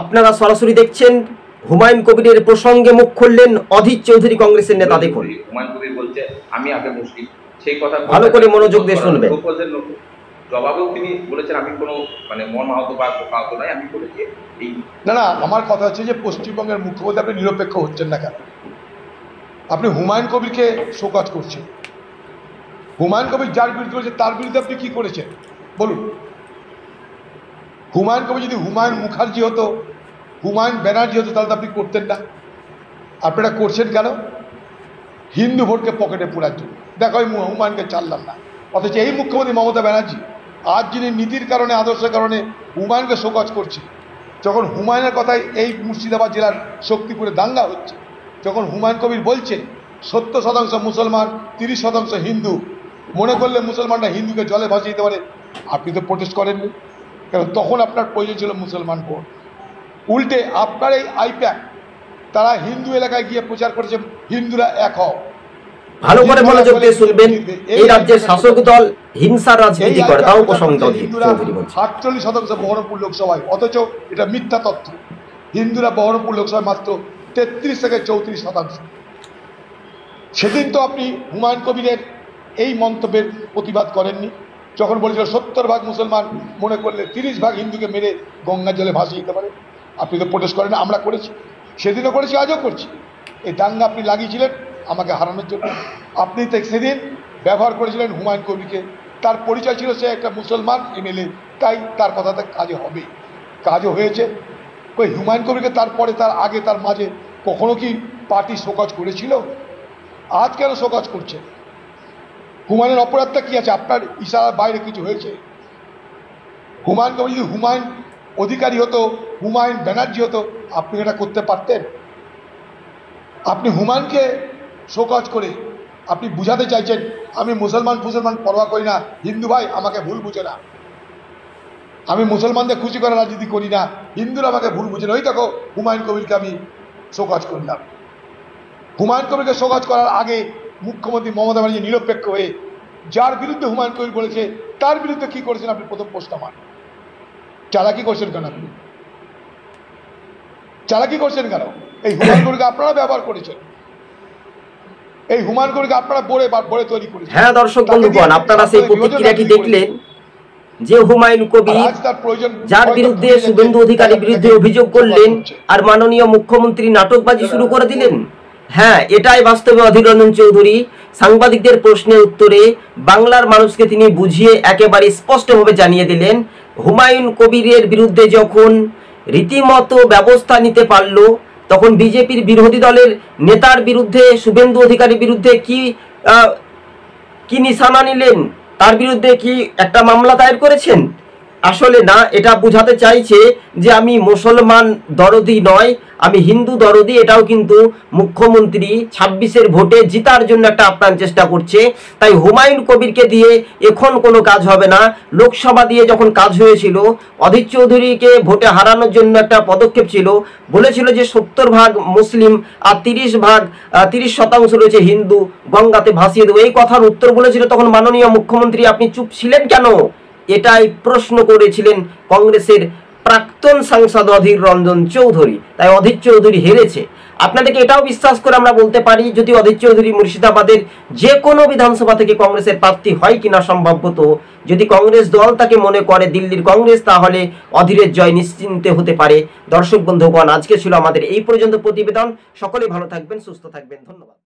আপনারা সরাসরি দেখছেন হুমায়ুন কবিরের প্রসঙ্গে মুখ খুললেন অধীর চৌধুরী, কংগ্রেসের নেতা। দেখুন, হুমায়ুন কবির বলছে আমি আগে মুসলিম, সেই কথা ভালো করে মনোযোগ দিয়ে শুনবেন। জবাবেও তিনি বলেছেন আমি কোনো মন আহত বা আহত নয়, আমি বলেছি এই না, আমার কথা হচ্ছে যে পশ্চিমবঙ্গের মুখ্যমন্ত্রী আপনি নিরপেক্ষ হচ্ছেন না কেন? আপনি হুমায়ুন কবিরকে শোকজ করছেন। হুমায়ুন কবির যার বিরুদ্ধে বলছে তার বিরুদ্ধে আপনি কি করেছেন বলুন? হুমায়ুন কবির যদি হুমায়ুন মুখার্জি হতো, হুমায়ুন ব্যানার্জি হতো, তাহলে তো আপনি করতেন না। আপনারা করছেন কেন? হিন্দু ভোটকে পকেটে পোড়ার জন্য। দেখো আমি হুমায়ুনকে ছাড়লাম না, অথচ এই মুখ্যমন্ত্রী মমতা ব্যানার্জি আজ যিনি নীতির কারণে, আদর্শের কারণে হুমায়ুনকে শোকজ করছে, যখন হুমায়ুনের কথায় এই মুর্শিদাবাদ জেলার শক্তিপুরে দাঙ্গা হচ্ছে, যখন হুমায়ুন কবির বলছে 70% মুসলমান, 30% হিন্দু, মনে করলে মুসলমানরা হিন্দুকে জলে ভাসিয়ে দিতে পারে, আপনি তো প্রোটেস্ট করেননি। কারণ তখন আপনার প্রয়োজন ছিল মুসলমান ভোট। উল্টে আপনার এই আইপ্যাক তারা হিন্দু এলাকায় গিয়ে প্রচার করেছে হিন্দুরা এক হও। ভালো করে মনোযোগ দিয়ে শুনবেন। এই রাজ্যের শাসক দল হিংসার রাজনীতি করে, তাও প্রসঙ্গিত হিন্দুরা 48% বহরমপুর লোকসভায়, অথচ এটা মিথ্যা তথ্য। হিন্দুরা বহরমপুর লোকসভায় মাত্র 33 থেকে 34%। সেদিন তো আপনি হুমায়ুন কবিরের এই মন্তব্যের প্রতিবাদ করেননি, যখন বলেছিল 70% মুসলমান, মনে করলে 30% হিন্দুকে মেরে গঙ্গা জলে ভাসিয়ে দিতে পারে। আপনি তো প্রোটেস্ট করেন। আমরা করেছি, সেদিনও করেছি, আজও করছি। এই দাঙ্গা আপনি লাগিয়েছিলেন আমাকে হারানোর জন্য। আপনি তো সেদিন ব্যবহার করেছিলেন হুমায়ুন কবিরকে, তার পরিচয় ছিল সে একটা মুসলমান এমএলএ, তাই তার কথাতে কাজে হবে, কাজও হয়েছে। ওই হুমায়ুন কবিরকে তারপরে, তার আগে, তার মাঝে কখনো কি পার্টি শোকজ করেছিল? আজ কেন শোকজ করছে? হুমায়ুনের অপরাধটা কি আছে? আপনার ইশারার বাইরে কিছু হয়েছে? হুমায়ুন কবির যদি হুমায়ুন অধিকারী হতো, হুমায়ুন ব্যানার্জি হতো, আপনি এটা করতে পারতেন? আপনি হুমায়ুনকে শোকজ করে আপনি বুঝাতে চাইছেন আমি মুসলমান পরোয়া করি না, হিন্দু ভাই আমাকে ভুল বুঝে না, আমি মুসলমানদের খুশি করার রাজনীতি করি না, হিন্দুরা আমাকে ভুল বুঝে না। ওই দেখো হুমায়ুন কবিরকে আমি শোকজ করলাম। হুমায়ুন কবিরকে শোকজ করার আগে মুখ্যমন্ত্রী মমতা ব্যানার্জি নিরপেক্ষ হয়ে যার বিরুদ্ধে হুমায়ুন কবির বলেছে তার বিরুদ্ধে কি করেছেন আপনি? প্রথম প্রশ্ন আমার, চালাকি করছেন কেন? আপনি চালাকি করছেন কেন? এই হুমায়ুন কবিরকে আপনারা ব্যবহার করেছেন, এই হুমায়ুন কবিরকে আপনারা বড়ে তৈরি করেছেন। হ্যাঁ দর্শক বন্ধুগণ, আপনারা সেই প্রতিক্রিয়াটি দেখলেন যে হুমায়ুন কবির যার বিরুদ্ধে শুভেন্দু অধিকারীর বিরুদ্ধে অভিযোগ করলেন আর মাননীয় মুখ্যমন্ত্রী নাটকবাজি শুরু করে দিলেন। হ্যাঁ, এটাই বাস্তবে অধীর রঞ্জন চৌধুরী সাংবাদিকদের প্রশ্নের উত্তরে বাংলার মানুষকে তিনি বুঝিয়ে একেবারে স্পষ্টভাবে জানিয়ে দিলেন হুমায়ুন কবিরের বিরুদ্ধে যখন রীতিমতো ব্যবস্থা নিতে পারল, তখন বিজেপির বিরোধী দলের নেতার বিরুদ্ধে, শুভেন্দু অধিকারীর বিরুদ্ধে কি নিশানা নিলেন? তার বিরুদ্ধে কি একটা মামলা দায়ের করেছেন? আসলে না, এটা বোঝাতে চাইছে যে আমি মুসলমান দরদি নয়, আমি হিন্দু দরদি। এটাও কিন্তু মুখ্যমন্ত্রী 26-এর ভোটে জিতার জন্য একটা আপ্রাণ চেষ্টা করছে। তাই হুমায়ুন কবিরকে দিয়ে এখন কোনো কাজ হবে না। লোকসভা দিয়ে যখন কাজ হয়েছিল, অধীর চৌধুরীকে ভোটে হারানোর জন্য একটা পদক্ষেপ ছিল, বলেছিল যে 70% মুসলিম আর 30% রয়েছে হিন্দু, গঙ্গাতে ভাসিয়ে দেবো। এই কথার উত্তর বলেছিল তখন মাননীয় মুখ্যমন্ত্রী। আপনি চুপ ছিলেন কেন? এটাই প্রশ্ন করেছিলেন কংগ্রেসের প্রাক্তন সাংসদ অধীর রঞ্জন চৌধুরী। তাই অধীর চৌধুরী হেরেছে। আপনাদেরকে এটাও বিশ্বাস করে আমরা বলতে পারি, যদি অধীর চৌধুরী মুর্শিদাবাদের যে কোনো বিধানসভা থেকে কংগ্রেসের প্রার্থী হয় কিনা সম্ভবত, যদি কংগ্রেস দল তাকে মনে করে দিল্লির কংগ্রেস, তাহলে অধীরের জয় নিশ্চিন্তে হতে পারে। দর্শক বন্ধুগণ, আজকে ছিল আমাদের এই পর্যন্ত প্রতিবেদন। সকলেই ভালো থাকবেন, সুস্থ থাকবেন। ধন্যবাদ।